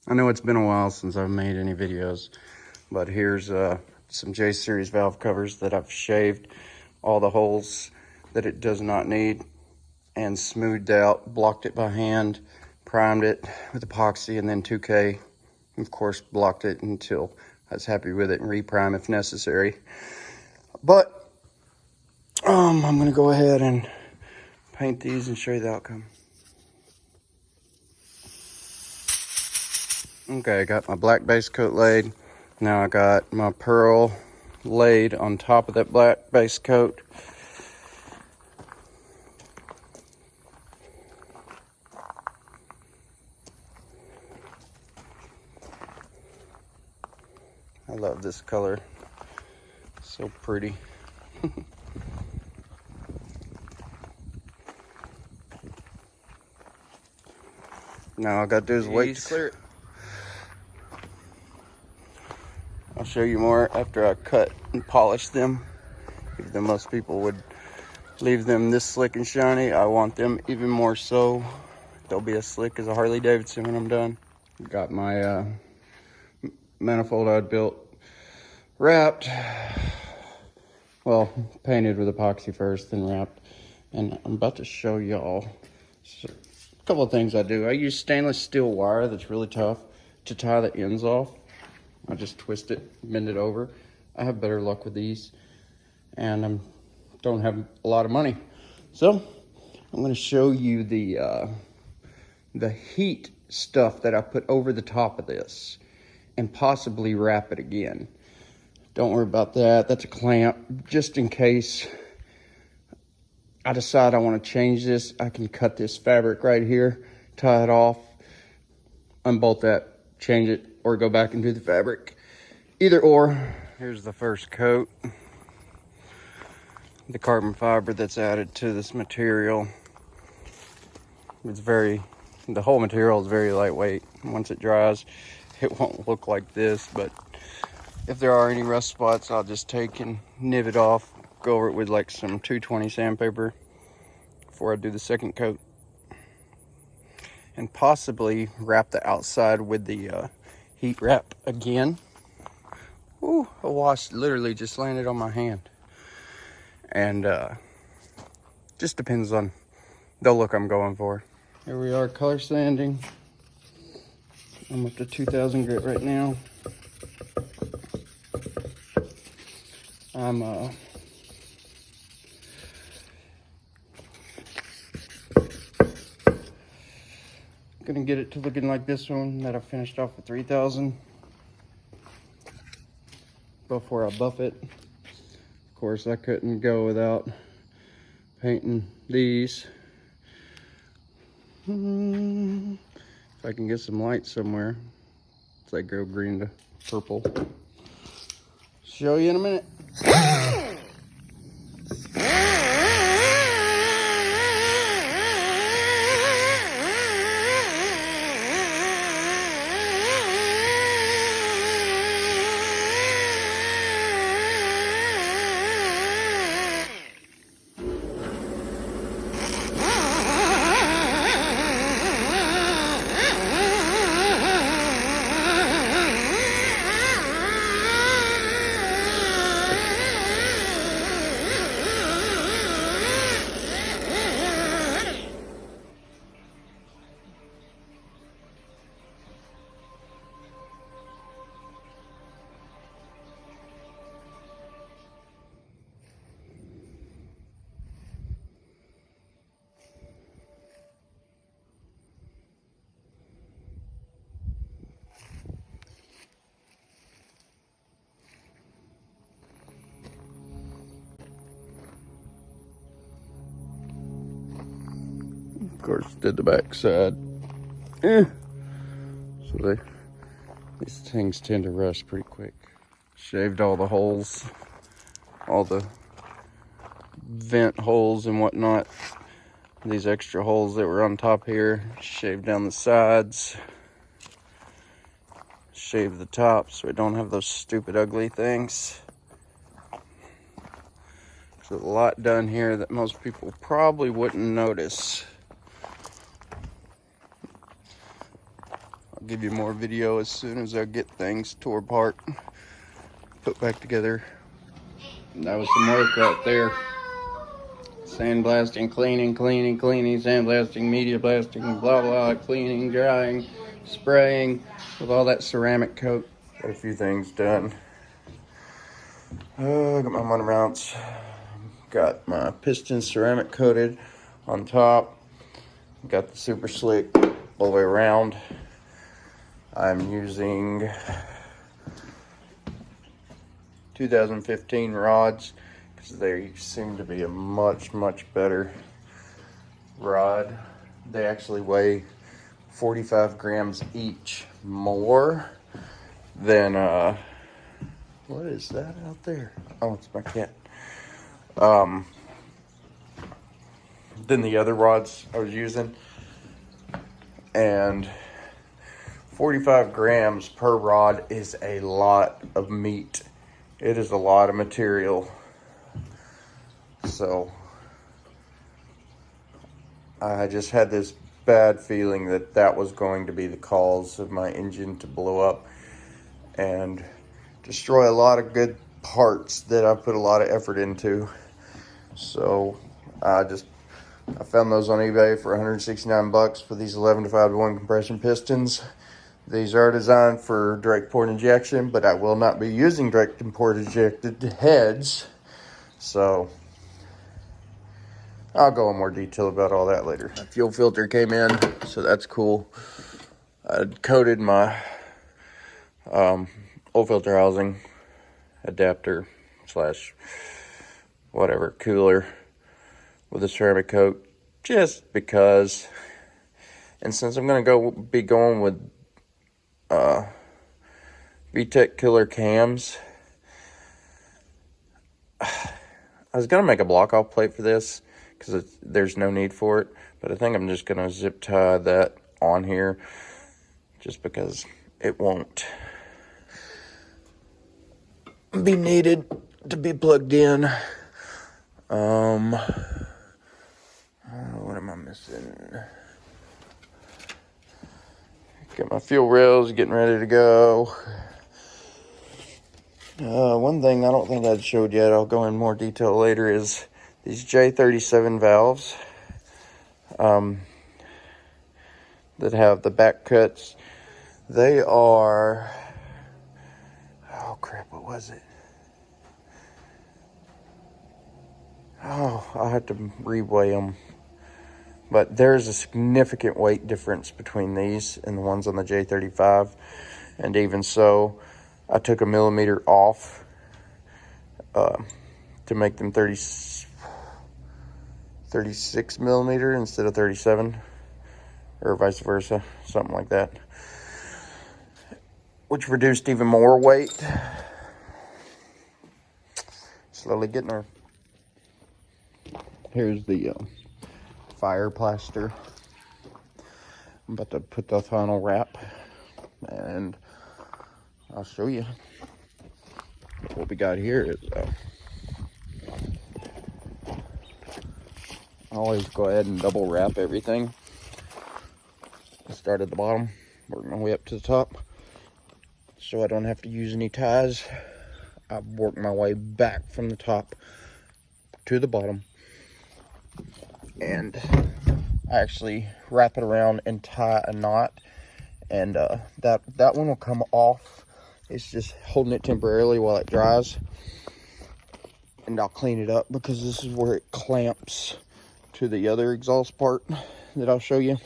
I know it's been a while since I've made any videos, but here's some J-series valve covers that I've shaved all the holes that it does not need and smoothed out, blocked it by hand, primed it with epoxy, and then 2K, of course, blocked it until I was happy with it and reprime if necessary. But I'm gonna go ahead and paint these and show you the outcome. Okay, I got my black base coat laid. Now I got my pearl laid on top of that black base coat. I love this color, so pretty. Now all I gotta do is wait to clear it. I'll show you more after I cut and polish them. Even though most people would leave them this slick and shiny, I want them even more so. They'll be as slick as a Harley Davidson when I'm done. Got my manifold I'd built wrapped. Well, painted with epoxy first, then wrapped. And I'm about to show y'all a couple of things I do. I use stainless steel wire that's really tough to tie the ends off. I just twist it, bend it over. I have better luck with these, and I don't have a lot of money. So I'm gonna show you the heat stuff that I put over the top of this and possibly wrap it again. Don't worry about that. That's a clamp, just in case I decide I want to change this. I can cut this fabric right here, tie it off, unbolt that, change it, or go back and do the fabric. Either or. Here's the first coat. The carbon fiber that's added to this material. The whole material is very lightweight. Once it dries, it won't look like this, but if there are any rust spots, I'll just take and nib it off, go over it with like some 220 sandpaper before I do the second coat. And possibly wrap the outside with the heat wrap again. Ooh, a wasp literally just landed on my hand. And just depends on the look I'm going for. Here we are, color sanding. I'm up to 2000 grit right now. I'm gonna get it to looking like this one that I finished off with 3000 before I buff it. Of course, I couldn't go without painting these. If I can get some light somewhere, it's like go green to purple. Show you in a minute. Of course, did the back side. So these things tend to rust pretty quick. Shaved all the holes, all the vent holes and whatnot. These extra holes that were on top here, shaved down the sides, shaved the top so we don't have those stupid ugly things. There's a lot done here that most people probably wouldn't notice. give you more video as soon as I get things tore apart, put back together. And that was some work right there. Sandblasting, cleaning, sandblasting, media blasting, blah, blah, cleaning, drying, spraying with all that ceramic coat. Got a few things done. Got my motor mounts. Got my pistons ceramic coated on top. Got the super slick all the way around. I'm using 2015 rods because they seem to be a much better rod. They actually weigh 45 grams each more than what is that out there? Oh, it's my cat. Than the other rods I was using. And 45 grams per rod is a lot of meat. It is a lot of material. So I just had this bad feeling that that was going to be the cause of my engine to blow up and destroy a lot of good parts that I put a lot of effort into. So I found those on eBay for 169 bucks for these 11 to 5 to 1 compression pistons. These are designed for direct port injection, but I will not be using direct port injected heads. So I'll go in more detail about all that later. My fuel filter came in, so that's cool. I coated my oil filter housing adapter slash whatever cooler with a ceramic coat, just because. And since I'm gonna be going with VTEC killer cams, I was gonna make a block off plate for this because there's no need for it, but I think I'm just gonna zip tie that on here just because it won't be needed to be plugged in. What am I missing? Got my fuel rails getting ready to go. One thing I don't think I'd showed yet, I'll go in more detail later, is these J35 valves that have the back cuts. They are, oh crap, what was it? Oh, I'll have to reweigh them. But there's a significant weight difference between these and the ones on the J35. And even so, I took a millimeter off to make them 36 millimeter instead of 37. Or vice versa, something like that. Which reduced even more weight. Slowly getting there. Here's the fire plaster. I'm about to put the final wrap and I'll show you what we got here. Is I always go ahead and double wrap everything. I start at the bottom, work my way up to the top so I don't have to use any ties. I work my way back from the top to the bottom, and I actually wrap it around and tie a knot, and that one will come off. It's just holding it temporarily while it dries, and I'll clean it up because this is where it clamps to the other exhaust part that I'll show you.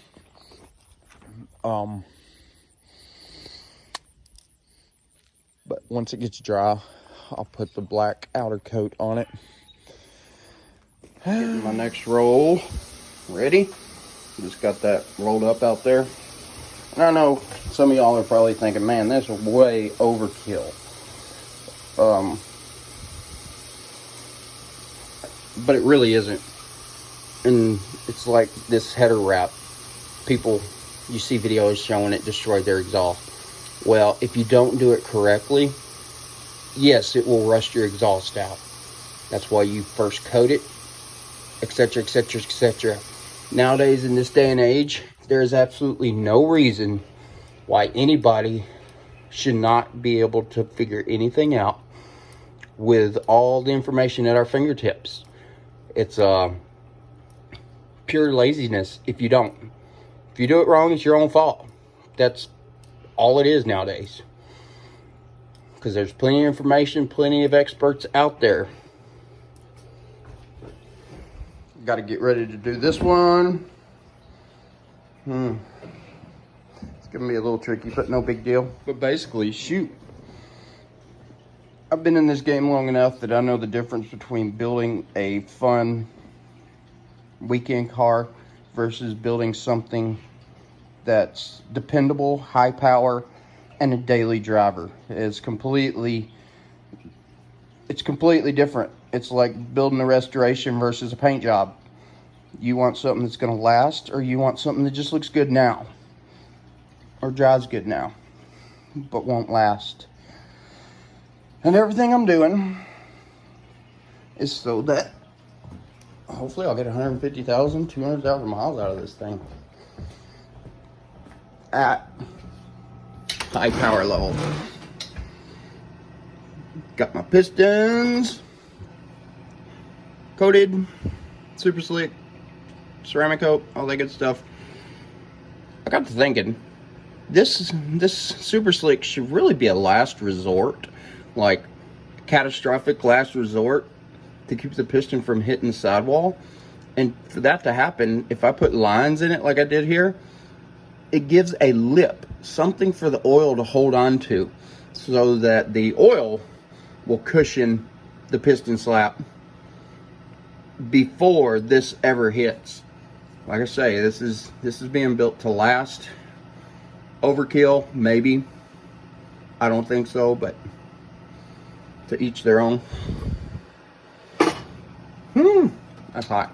But once it gets dry, I'll put the black outer coat on it. Getting my next roll ready. Just got that rolled up out there. And I know some of y'all are probably thinking, man, that's way overkill. But it really isn't. And it's like this header wrap. People, you see videos showing it destroyed their exhaust. Well, if you don't do it correctly, yes, it will rust your exhaust out. That's why you first coat it, etc., etc., etc. Nowadays, in this day and age, there is absolutely no reason why anybody should not be able to figure anything out with all the information at our fingertips. It's pure laziness if you don't. If you do it wrong, it's your own fault. That's all it is nowadays. Because there's plenty of information, plenty of experts out there. Got to get ready to do this one. It's going to be a little tricky, but no big deal. But basically, shoot. I've been in this game long enough that I know the difference between building a fun weekend car versus building something that's dependable, high power, and a daily driver. It's completely different. It's like building a restoration versus a paint job. You want something that's going to last, or you want something that just looks good now or drives good now but won't last. And everything I'm doing is so that hopefully I'll get 150,000, 200,000 miles out of this thing at high power level. Got my pistons coated, super slick, ceramic coat, all that good stuff. I got to thinking, this super slick should really be a last resort, like catastrophic last resort to keep the piston from hitting the sidewall. And for that to happen, if I put lines in it like I did here, it gives a lip, something for the oil to hold on to, so that the oil will cushion the piston slap before this ever hits. Like I say, this is being built to last. Overkill, maybe. I don't think so, but to each their own. That's hot.